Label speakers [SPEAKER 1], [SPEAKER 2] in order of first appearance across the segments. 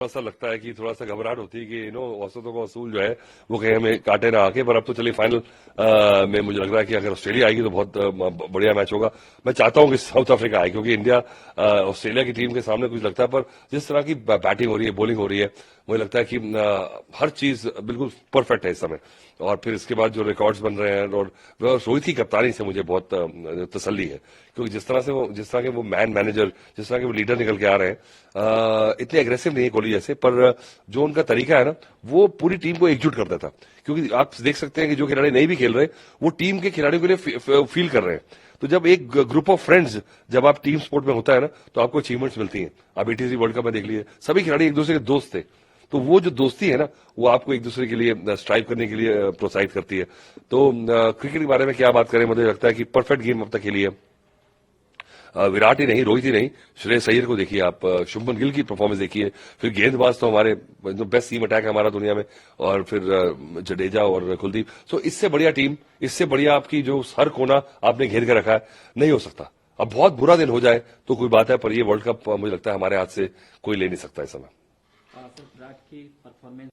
[SPEAKER 1] सा लगता है कि थोड़ा सा घबराहट होती है कि औसतों का असूल जो है वो कहीं हमें काटे ना आके। पर अब तो चलिए फाइनल में मुझे लग रहा है कि अगर ऑस्ट्रेलिया आएगी तो बहुत बढ़िया मैच होगा। मैं चाहता हूं कि साउथ अफ्रीका आए, क्योंकि इंडिया ऑस्ट्रेलिया की टीम के सामने कुछ लगता है, पर जिस तरह की बैटिंग हो रही है, बॉलिंग हो रही है, मुझे लगता है कि हर चीज बिल्कुल परफेक्ट है इस समय। और फिर इसके बाद जो रिकॉर्ड्स बन रहे हैं, और रोहित की कप्तानी से मुझे बहुत तसल्ली है, क्योंकि जिस तरह के वो मैनेजर, जिस तरह के वो लीडर निकल के आ रहे हैं, इतने एग्रेसिव नहीं है कोहली जैसे, पर जो उनका तरीका है ना, वो पूरी टीम को एकजुट कर देता। क्योंकि आप देख सकते हैं कि जो खिलाड़ी नहीं भी खेल रहे, वो टीम के खिलाड़ियों के लिए फील कर रहे हैं। तो जब एक ग्रुप ऑफ फ्रेंड्स, जब आप टीम स्पोर्ट में होता है ना, तो आपको अचीवमेंट्स मिलती हैं। आप एटीसी वर्ल्ड कप में देख लीजिए, सभी खिलाड़ी एक दूसरे के दोस्त थे। तो वो जो दोस्ती है ना, वो आपको एक दूसरे के लिए स्ट्राइव करने के लिए प्रोत्साहित करती है। तो क्रिकेट के बारे में क्या बात करें, मुझे लगता है कि परफेक्ट गेम अब तक खेली है। विराट ही नहीं, रोहित ही नहीं, श्रेयस अय्यर को देखिए आप, शुभमन गिल की परफॉर्मेंस देखिए, फिर गेंदबाज तो हमारे जो बेस्ट टीम अटैक है हमारा दुनिया में, और फिर जडेजा और कुलदीप। सो इससे बढ़िया टीम, इससे बढ़िया आपकी जो हर कोना आपने घेर के रखा है, नहीं हो सकता। अब बहुत बुरा दिन हो जाए तो कोई बात है, पर ये वर्ल्ड कप मुझे लगता है हमारे हाथ से कोई ले नहीं सकता इस समय।
[SPEAKER 2] विराट की परफॉर्मेंस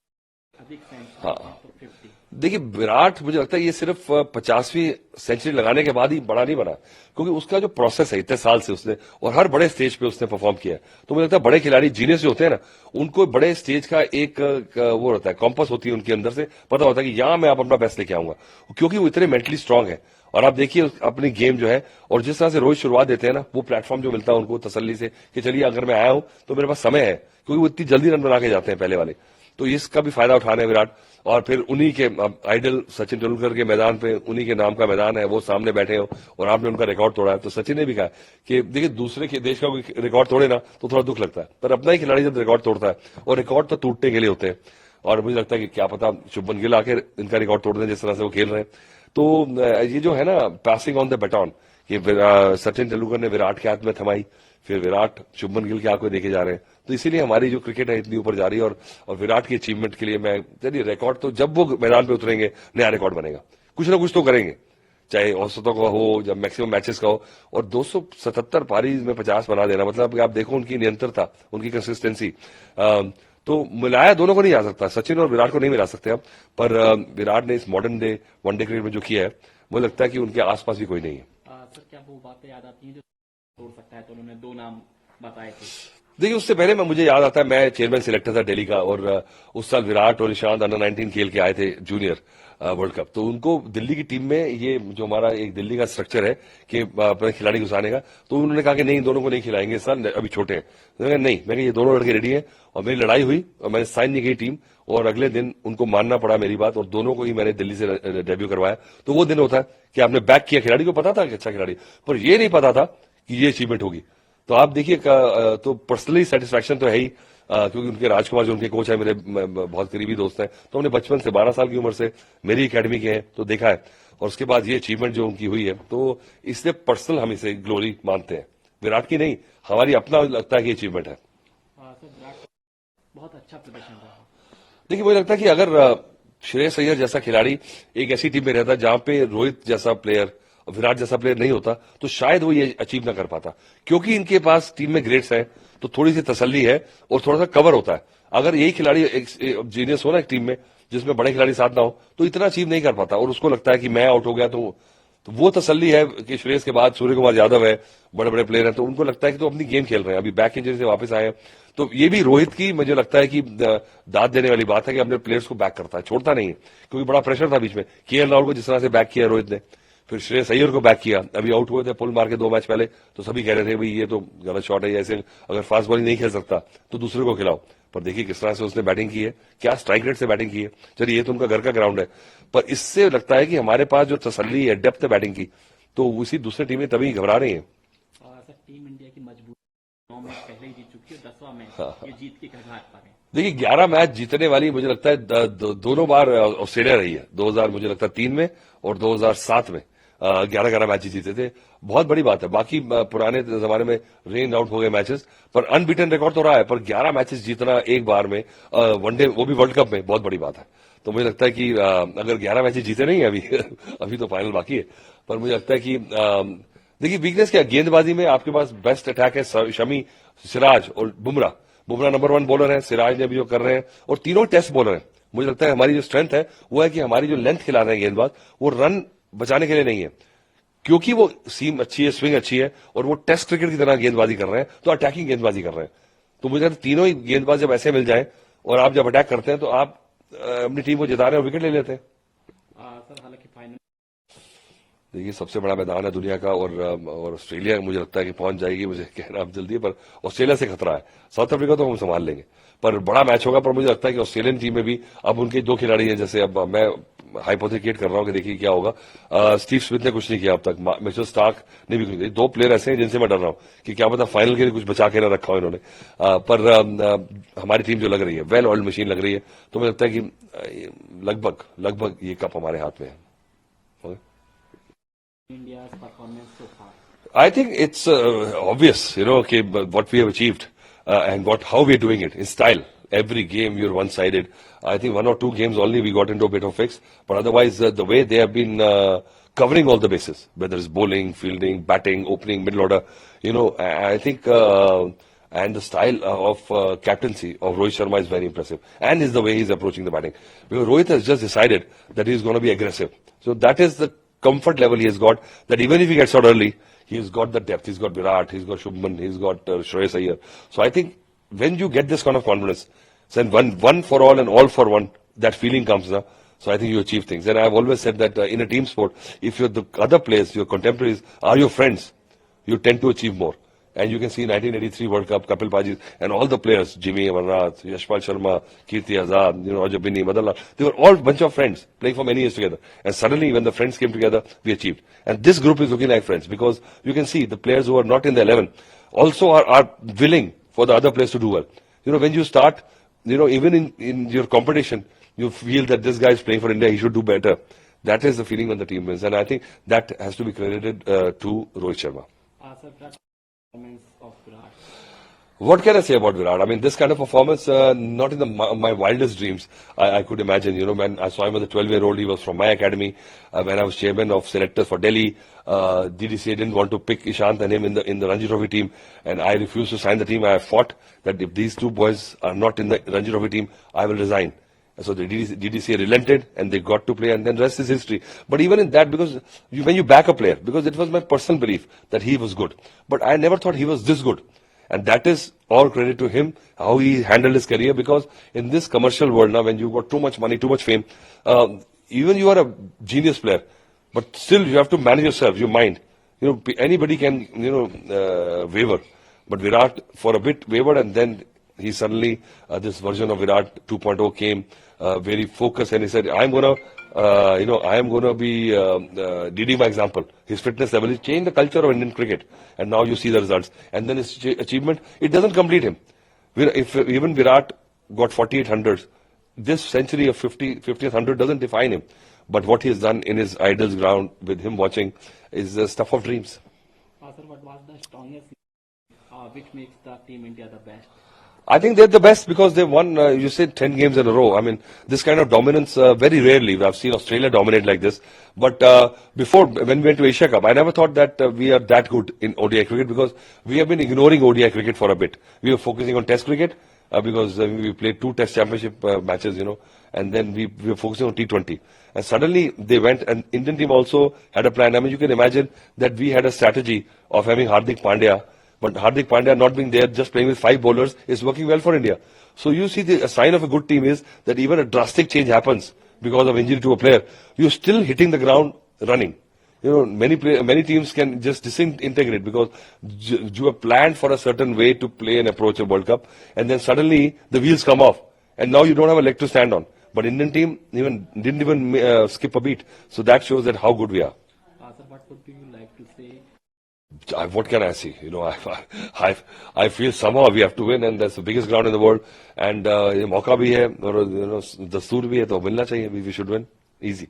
[SPEAKER 2] अधिक
[SPEAKER 1] हाँ,
[SPEAKER 2] तो 50।
[SPEAKER 1] देखिए विराट, मुझे लगता है ये सिर्फ 50वीं सेंचुरी लगाने के बाद ही बड़ा नहीं बना, क्योंकि उसका जो प्रोसेस है, इतने साल से उसने, और हर बड़े स्टेज पे उसने परफॉर्म किया है। तो मुझे लगता है बड़े खिलाड़ी, जीनियस जो होते हैं ना, उनको बड़े स्टेज का एक वो रहता है, कॉम्पस होती है उनके अंदर से, पता होता है कि यहां मैं अपना बेस्ट लेके आऊंगा, क्योंकि वो इतने मेंटली स्ट्रांग है। और आप देखिए अपनी गेम जो है, और जिस तरह से रोहित शुरुआत देते हैं ना, वो प्लेटफॉर्म जो मिलता है उनको तसल्ली से कि चलिए अगर मैं आया हूं तो मेरे पास समय है, क्योंकि वो इतनी जल्दी रन बना के जाते हैं पहले वाले। तो इसका भी फायदा उठाना है विराट। और फिर उन्हीं के आइडल सचिन तेंदुलकर के मैदान पे, उन्हीं के नाम का मैदान है, वो सामने बैठे हो और आपने उनका रिकॉर्ड तोड़ा है। तो सचिन ने भी कहा कि देखिए दूसरे के देश का कोई रिकॉर्ड तोड़े ना तो थोड़ा दुख लगता है, पर अपना ही खिलाड़ी जब रिकॉर्ड तोड़ता है, और रिकॉर्ड तो टूटने के लिए होते हैं, और मुझे लगता है कि क्या पता शुभमन गिल आके इनका रिकॉर्ड तोड़ दें जिस तरह से वो खेल रहे हैं। तो ये जो है ना, पासिंग ऑन द बैटन, कि सचिन तेंदुलकर ने विराट के हाथ में थमाई, फिर विराट शुभमन गिल के आंख में देखे जा रहे हैं। तो इसीलिए हमारी जो क्रिकेट है इतनी ऊपर जा रही है। और विराट की अचीवमेंट के लिए मैं, चलिए रिकॉर्ड तो जब वो मैदान पे उतरेंगे नया रिकॉर्ड बनेगा, कुछ ना कुछ तो करेंगे, चाहे औसतों का हो, जब मैक्सिमम मैचेस का हो। और 277 पारी में 50 बना देना, मतलब आप देखो उनकी निरंतरता, उनकी कंसिस्टेंसी। तो मिलाया दोनों को नहीं जा सकता, सचिन और विराट को नहीं मिला सकते हम, पर विराट ने इस मॉडर्न डे वनडे क्रिकेट में जो किया है, मुझे लगता है कि उनके आसपास भी कोई नहीं है।
[SPEAKER 2] सर, क्या वो बातें याद आती हैं जो तोड़ सकता है? तो उन्होंने 2 नाम बताए थे।
[SPEAKER 1] देखिए उससे पहले मुझे याद आता है, मैं चेयरमैन सिलेक्टर था दिल्ली का, और उस साल विराट और ईशांत अंडर 19 खेल के आए थे जूनियर वर्ल्ड कप। तो उनको दिल्ली की टीम में, ये जो हमारा एक दिल्ली का स्ट्रक्चर है कि अपने खिलाड़ी घुसाने का, तो उन्होंने कहा कि नहीं, दोनों को नहीं खिलाएंगे इस साल, अभी छोटे हैं। तो नहीं, मैंने ये दोनों लड़के रेडी हैं, और मेरी लड़ाई हुई और मैंने साइन नहीं की टीम, और अगले दिन उनको मानना पड़ा मेरी बात, और दोनों को ही मैंने दिल्ली से डेब्यू करवाया। तो वो दिन होता है कि आपने बैक किया, खिलाड़ी को पता था कि अच्छा खिलाड़ी, पर ये नहीं पता था कि ये अचीवमेंट होगी। तो आप देखिए, तो पर्सनली सेटिस्फैक्शन तो है ही, क्योंकि उनके राजकुमार जो उनके कोच है, मेरे बहुत करीबी दोस्त हैं, तो हमने बचपन से 12 साल की उम्र से मेरी एकेडमी के हैं, तो देखा है। और उसके बाद ये अचीवमेंट जो उनकी हुई है, तो इसलिए पर्सनल हम इसे ग्लोरी मानते हैं, विराट की नहीं, हमारी अपना लगता है कि अचीवमेंट है।
[SPEAKER 2] सर, विराट बहुत अच्छा प्रदर्शन रहा।
[SPEAKER 1] देखिए मुझे लगता है कि अगर श्रेयस अय्यर जैसा खिलाड़ी एक ऐसी टीम में रहता जहां पे रोहित जैसा प्लेयर, विराट जैसा प्लेयर नहीं होता, तो शायद वो ये अचीव ना कर पाता। क्योंकि इनके पास टीम में ग्रेड्स है, तो थोड़ी सी तसल्ली है और थोड़ा सा कवर होता है। अगर यही खिलाड़ी एक जीनियस हो ना एक टीम में, जिसमें बड़े खिलाड़ी साथ ना हो, तो इतना अचीव नहीं कर पाता, और उसको लगता है कि मैं आउट हो गया। तो वो तसल्ली है कि श्रेयस के बाद सूर्य कुमार यादव है, बड़े बड़े प्लेयर हैं, तो उनको लगता है कि तो अपनी गेम खेल रहे हैं, अभी बैक इंजरी से वापस आए हैं। तो ये भी रोहित की मुझे लगता है कि दाद देने वाली बात है कि अपने प्लेयर्स को बैक करता है, छोड़ता नहीं है, क्योंकि बड़ा प्रेशर था बीच में। केएल राहुल को जिस तरह से बैक किया रोहित ने, फिर श्रेयस अय्यर को बैक किया, अभी आउट हुए थे पुल मार के 2 मैच पहले, तो सभी कह रहे थे भाई ये तो गलत शॉट है, ऐसे अगर फास्ट बॉलिंग नहीं खेल सकता तो दूसरे को खिलाओ। पर देखिए किस तरह से उसने बैटिंग की है, क्या स्ट्राइक रेट से बैटिंग की है। चलिए ये तो उनका घर का ग्राउंड है, पर इससे लगता है कि हमारे पास जो तसल्ली है, डेप्थ है बैटिंग की, तो उसी दूसरी टीमें तभी घबरा रही हैं।
[SPEAKER 2] सर, टीम इंडिया की मजबूत 9 मैच पहले ही जीत चुकी है, 10वां मैच ये जीत के कगार पर है।
[SPEAKER 1] देखिए 11 मैच जीतने वाली मुझे लगता है दोनों बार ऑस्ट्रेलिया रही है, 2000 मुझे लगता है 3 में और 2007 में 11-11 मैच जीते थे, बहुत बड़ी बात है। बाकी पुराने जमाने में रेन आउट हो गए मैचेस, पर अनबीटन रिकॉर्ड तो रहा है, पर 11 मैचेस जीतना एक बार में, वनडे वो भी वर्ल्ड कप में, बहुत बड़ी बात है। तो मुझे लगता है कि अगर 11 मैचेस जीते नहीं अभी अभी तो फाइनल बाकी है, पर मुझे लगता है कि देखिए वीकनेस क्या, गेंदबाजी में आपके पास बेस्ट अटैक है, शमी, सिराज और बुमराह। बुमराह नंबर 1 बॉलर है, सिराज ने भी जो कर रहे हैं, और तीनों टेस्ट बॉलर हैं। मुझे लगता है हमारी जो स्ट्रेंथ है वो है कि हमारी जो लेंथ खिला रहे हैं गेंदबाज, वो रन बचाने के लिए नहीं है, क्योंकि वो सीम अच्छी है, स्विंग अच्छी है, और वो टेस्ट क्रिकेट की तरह गेंदबाजी कर रहे हैं, तो अटैकिंग गेंदबाजी कर रहे हैं। तो मुझे लगता है तीनों ही गेंदबाज जब ऐसे मिल जाए और आप जब अटैक करते हैं, तो आप अपनी टीम को जिता रहे हैं और विकेट ले लेते हैं।
[SPEAKER 2] सर हालांकि फाइनल
[SPEAKER 1] देखिए, सबसे बड़ा मैदान है दुनिया का, और ऑस्ट्रेलिया मुझे लगता है कि पहुंच जाएगी, मुझे कहना अब जल्दी है, पर ऑस्ट्रेलिया से खतरा है। साउथ अफ्रीका तो हम संभाल लेंगे, पर बड़ा मैच होगा। पर मुझे लगता है कि ऑस्ट्रेलियन टीम में भी अब उनके 2 खिलाड़ी हैं, जैसे अब मैं हाइपोथेटिकेट कर रहा हूं कि देखिए क्या होगा। स्टीव स्मिथ ने कुछ नहीं किया अब तक, मिचेल स्टार्क ने भी कुछ नहीं। 2 प्लेयर ऐसे हैं जिनसे मैं डर रहा हूं कि क्या पता फाइनल के लिए कुछ बचा के ना रखा हो इन्होंने। हमारी टीम जो लग रही है, वेल ऑयल्ड मशीन लग रही है, तो मुझे लगता है कि लगभग ये कप हमारे हाथ में है।
[SPEAKER 2] India's performance so far?
[SPEAKER 1] I think it's obvious, okay, what we have achieved and how we are doing it in style. Every game you're one-sided. I think 1 or 2 games only we got into a bit of fix, but otherwise the way they have been covering all the bases, whether it's bowling, fielding, batting, opening, middle order, I think and the style of captaincy of Rohit Sharma is very impressive, and is the way he's approaching the batting. Because Rohit has just decided that he's going to be aggressive. So that is the comfort level he has got, that even if he gets out early, he's got the depth, he's got Virat, he's got Shubman, he's got Shreyas Iyer. So I think when you get this kind of confidence, then one for all and all for one, that feeling comes now. So I think you achieve things. And I've always said that in a team sport, if the other players, your contemporaries, are your friends, you tend to achieve more. And you can see 1983 World Cup, Kapil Paji, and all the players, Jimmy Amarnath, Yashpal Sharma, Kirti Azad, Ajab Binni, Madanlal, they were all a bunch of friends playing for many years together. And suddenly when the friends came together, we achieved. And this group is looking like friends, because you can see the players who are not in the 11 also are willing for the other players to do well. When you start, even in your competition, you feel that this guy is playing for India, he should do better. That is the feeling when the team wins. And I think that has to be credited to Rohit Sharma.
[SPEAKER 2] Sir, that's performance of Virat.
[SPEAKER 1] What can I say about Virat? I mean, this kind of performance, not in my wildest dreams, I could imagine. When I saw him as a 12-year-old, he was from my academy. When I was chairman of selectors for Delhi, DDCA didn't want to pick Ishant and him in the Ranji Trophy team, and I refused to sign the team. I fought that if these 2 boys are not in the Ranji Trophy team, I will resign. So the DDCA relented, and they got to play, and then rest is history. But even in that, because when you back a player, because it was my personal belief that he was good, but I never thought he was this good. And that is all credit to him, how he handled his career, because in this commercial world now, when you've got too much money, too much fame, even you are a genius player, but still you have to manage yourself, your mind. Anybody can, waver. But Virat, for a bit, wavered, and then he suddenly, this version of Virat 2.0 came, very focused, and he said, I am going to be leading by example. His fitness level, he changed the culture of Indian cricket, and now you see the results. And then his achievement, it doesn't complete him. If even Virat got 4800s, this century of 50th 100 doesn't define him. But what he has done in his idols ground with him watching is the stuff of dreams.
[SPEAKER 2] Sir, what was the strongest which makes the Team India the best?
[SPEAKER 1] I think they're the best because they've won, you said 10 games in a row. I mean, this kind of dominance, very rarely. I've seen Australia dominate like this. But before, when we went to Asia Cup, I never thought that we are that good in ODI cricket, because we have been ignoring ODI cricket for a bit. We were focusing on Test cricket because we played 2 Test championship matches, and then we were focusing on T20. And suddenly they went, and Indian team also had a plan. I mean, you can imagine that we had a strategy of having Hardik Pandya, but Hardik Pandya not being there, just playing with 5 bowlers, is working well for India. So you see, a sign of a good team is that even a drastic change happens because of injury to a player, you're still hitting the ground running. Many teams can just disintegrate because you have planned for a certain way to play and approach a World Cup, and then suddenly the wheels come off, and now you don't have a leg to stand on. But Indian team didn't even skip a beat. So that shows that how good we are.
[SPEAKER 2] Sir, what would you like to say?
[SPEAKER 1] What can I say? I feel somehow we have to win, and that's the biggest ground in the world. And मौका भी है, और दस्तूर भी है, तो मिलना चाहिए. We should win easy.